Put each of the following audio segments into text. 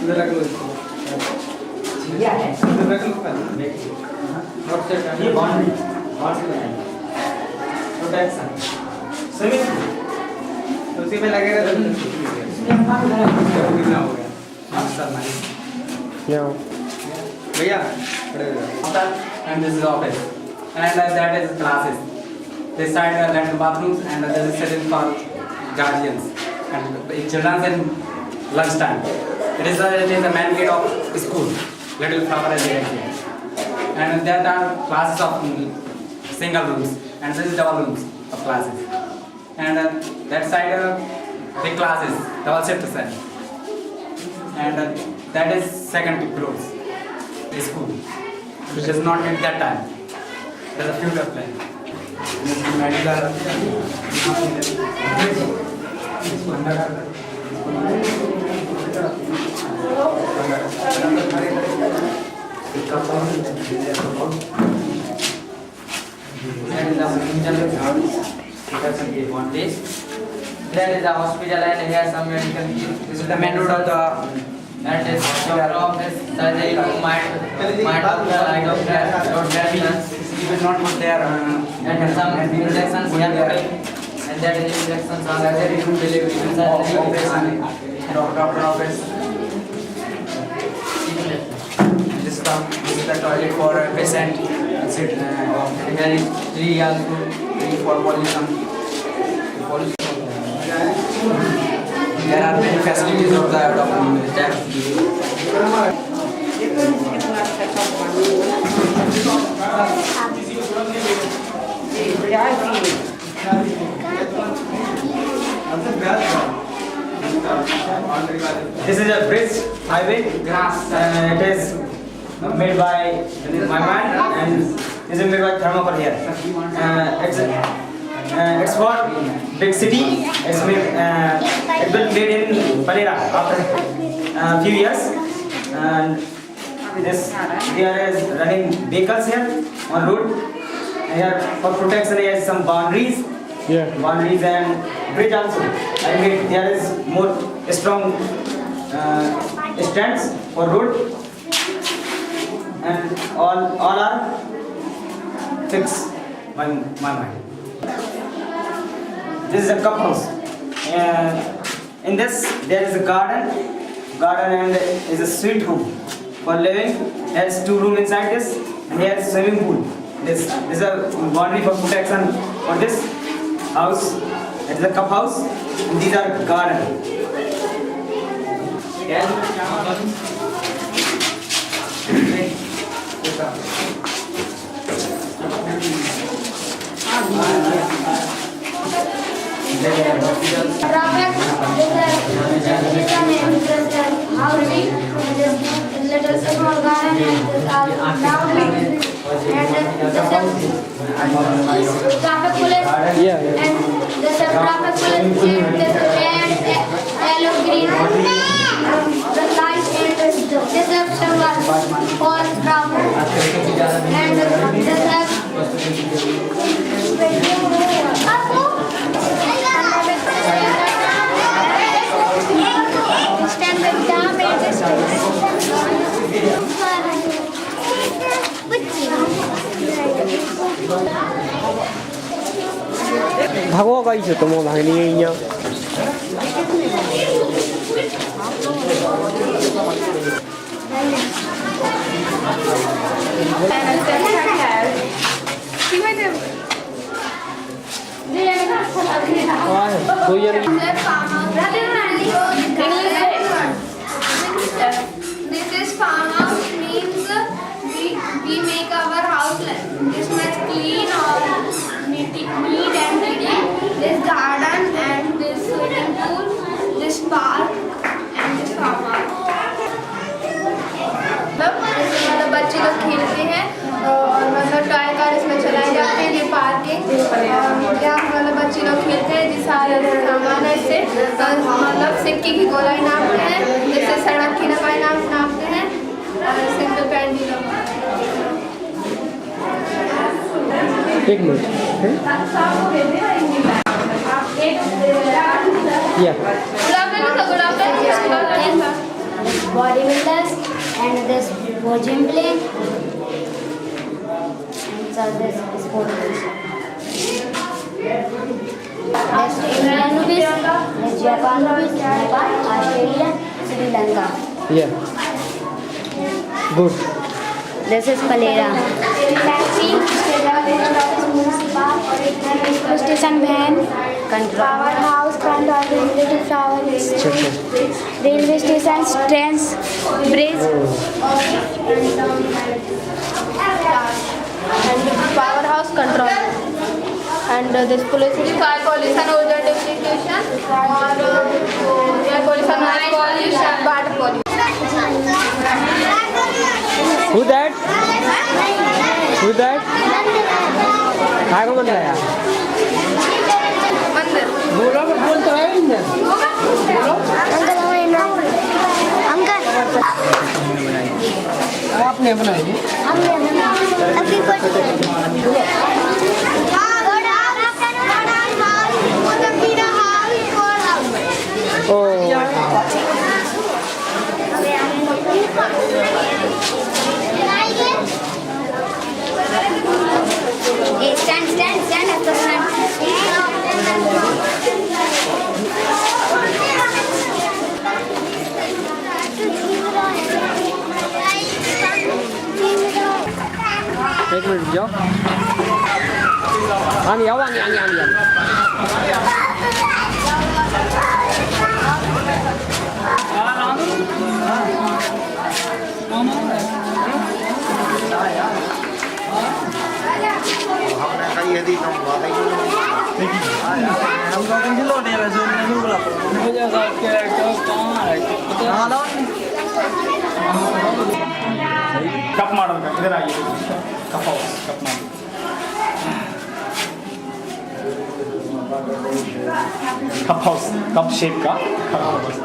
इधर रख लो इसको। क्या है? इधर रख लो पहले। नोट से ये बॉन्ड बनाएंगे। प्रोटेक्शन। स्विमिंग तो उसी में लगेगा तो इसमें हम पानी भरेंगे। कितना हो गया? Sir nice. Yeah. भैया खड़े हो जाओ। And this is office. And that is classes. This side like bathrooms and this is sitting for guardians and children in lunchtime. It is the main gate of school. Little flower as you can see. And there are classes of single rooms and this is double rooms of classes. And that side big classes, double shift set. And that is second floor school, which is not at that time. There is a future plan. There is a hospital and here some medical. This is the main road of the. And this office, surgery room, my doctor, eye doctor, he will not put there. And some injections here, and that is injections on surgery room, delivery, surgery, operation, doctor office. This is the toilet for a patient. Sit. Here is tree also, tree for pollution. There are many facilities of the staff. This is a bridge highway. Grass. It is made by my man and this is made by thermocol here. It's for big city. It's made, it will be made in Palera after a few years. And this there is running vehicles here on road. And here for protection there is some boundaries. Yeah. Boundaries and bridge also. And there is more strong stands for road. And all are fixed by my mind. This is a cup house. In this there is a garden and is a sweet room for living. There is 2 rooms inside this, and here is swimming pool. This is a boundary for protection for this house. It is a cup house, and these are garden. 과거가 있었던 뭐 많이 있냐? This is farmhouse means we make our house this much clean or neat and ready. This garden and this swimming pool, this park and this farmhouse. मतलब बच्चे लोग खेलते हैं और मतलब toy car इसमें चलाए जाते हैं। ये पार्किंग यहाँ मतलब बच्चे लोग खेलते हैं। जिस सारे सामान है इससे मतलब सिक्के की गोलाई नापते हैं, जिससे सड़क की लंबाई नापते हैं और सिंपल पेंडी एक minute gulab bodybuilders, and this for gym playing, and so this is for this Indian rupees, this Japan rupees, Nepal, Australia, Sri Lanka. Yeah. Good. This is Palera. Taxi, station van, powerhouse, front of relative flowers, railway stations, trains, bridge, and powerhouse control. And this pollution, fire pollution, ozone depletion, or air pollution, noise pollution, water pollution. Who that? Who that? काय को बन रहा है यार? मंदिर। बोलो बोल तो है इंजन। बोलो। अंकल आपने बनाई? हमने अभी stand at the front. एक मिनट जाओ। आनी आओ आनी आनी आनी कप मॉडल का इधर आइए cup house cup model cup house cup shape का कप हाउस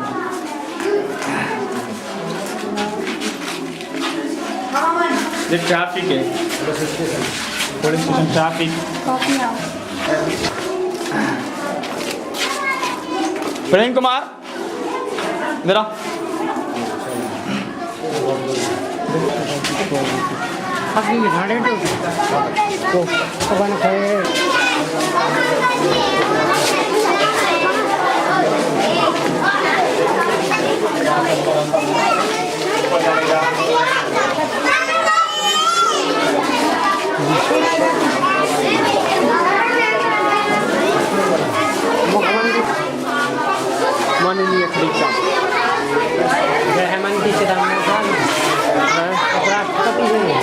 ये ट्रैफिक है police station traffic Prem Kumar इधर आओ आपकी घाड़े तो कौन है? माननीय खलीफा हेमंत sedang makan उपराष्ट्रपति हैं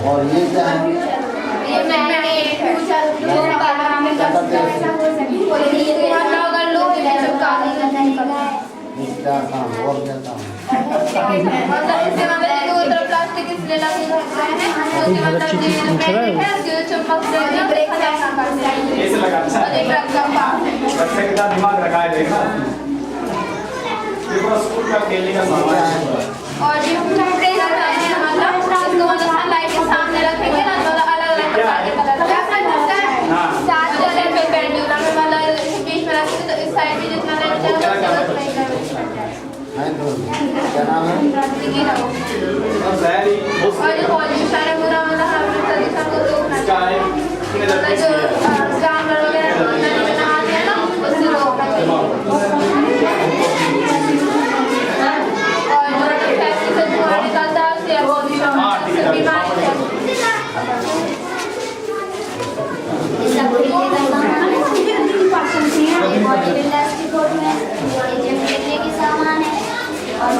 और ये क्या है? ये मैग्नेट अगर लोग क्या काम और क्या काम? मतलब इससे मतलब दो तरफ प्लास्टिक इसलिए लगे रहते हैं क्योंकि मतलब ये चमक से ब्रेक कैसा करते हैं ऐसे लगा अच्छा और एक रंग का पार्ट है बच्चे कितना दिमाग रखा है देखना ये पूरा स्कूल का खेलने का सामान है और ये पूरा प्रेस है मतलब इसको मतलब लाइट के सामने रखेंगे ना तो अलग-अलग प्रकार के कलर हां सात कलर पे पेंडुलम में मतलब बीच में रखेंगे तो इस साइड में जितना लाइट चलेगा क्या नाम है? और सारी और ये पॉल्यूशन है पूरा मतलब हर प्रदूषण को रोकना चाहिए मतलब जो जानवर वगैरह नदी में नहाते हैं ना उससे रोकना चाहिए और जो फैक्ट्री से धुआं निकलता है उससे पॉल्यूशन बीमारी ये सब खेलने का सामान है। इलास्टिक कोट में ये जिम खेलने की सामान है और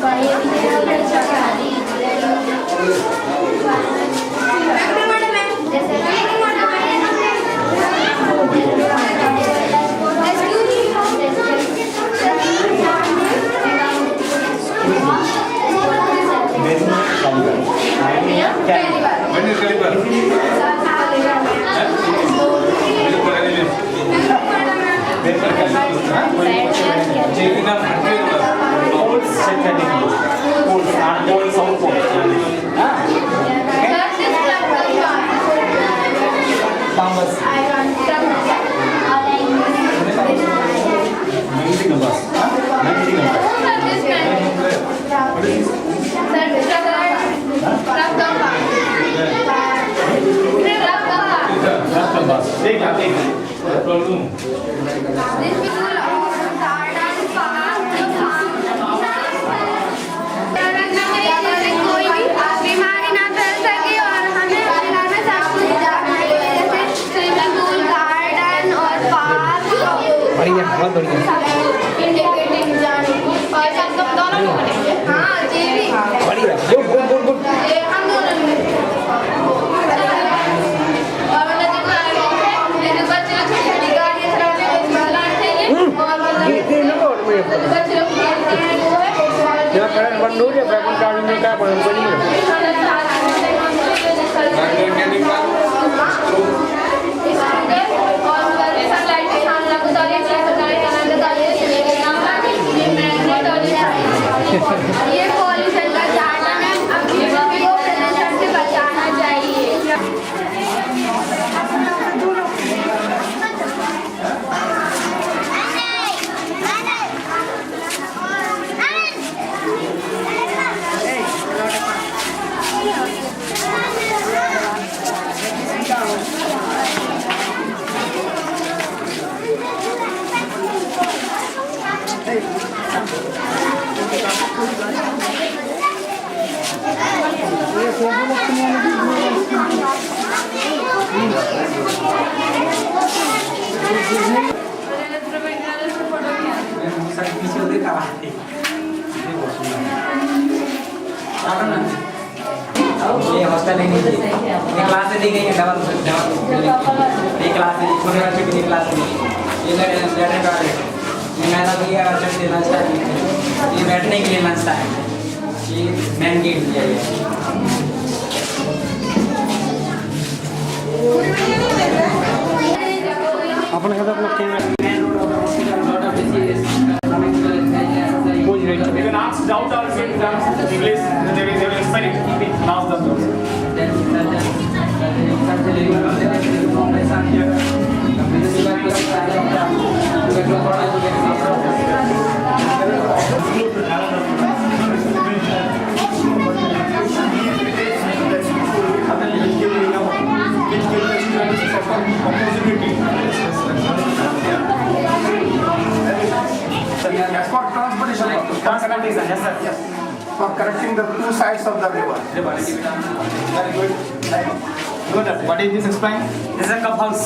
बड़े भी हैं शादी बढ़िया, बहुत बढ़िया। बढ़िया, गुड गुड गुड गुड। ये पॉल्यूशन का कारण है, अभी को प्रदूषण से बचाना चाहिए। ये हॉस्टल नहीं है, ये क्लास दी गई है डबल ये क्लास है, छोटे बच्चों की क्लास है, ये लेटर कार्ड है, ये मैंने भी बच्चों के लंच टाइम, ये बैठने के लिए लंच टाइम, ये मेन गेट दिया गया है। अपने घर अपना camera You can ask doubt also in terms of English, they will explain it. Ask them also. Yes, for transportation, transportation, yes sir, yes. For correcting the two sides of the river. Very good. Good. What is this explain? This is a cup house.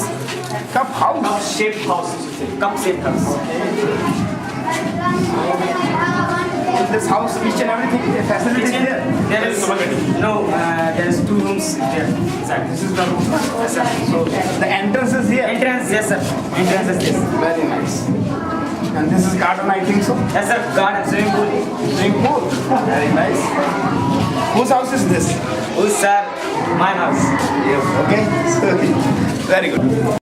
Cup house. Cup shaped house. Cup shaped house. In this house, each and everything, the facility is there. There is no. There is 2 rooms there. Exactly. This is the room. Yes sir. So the entrance is here. Entrance, yes sir. Entrance is this. Very nice. And this is garden, I think so. Yes sir. Garden, swimming pool. Swimming pool. Very nice. Whose house is this? Oh sir, my house. Yes. Okay. Very good.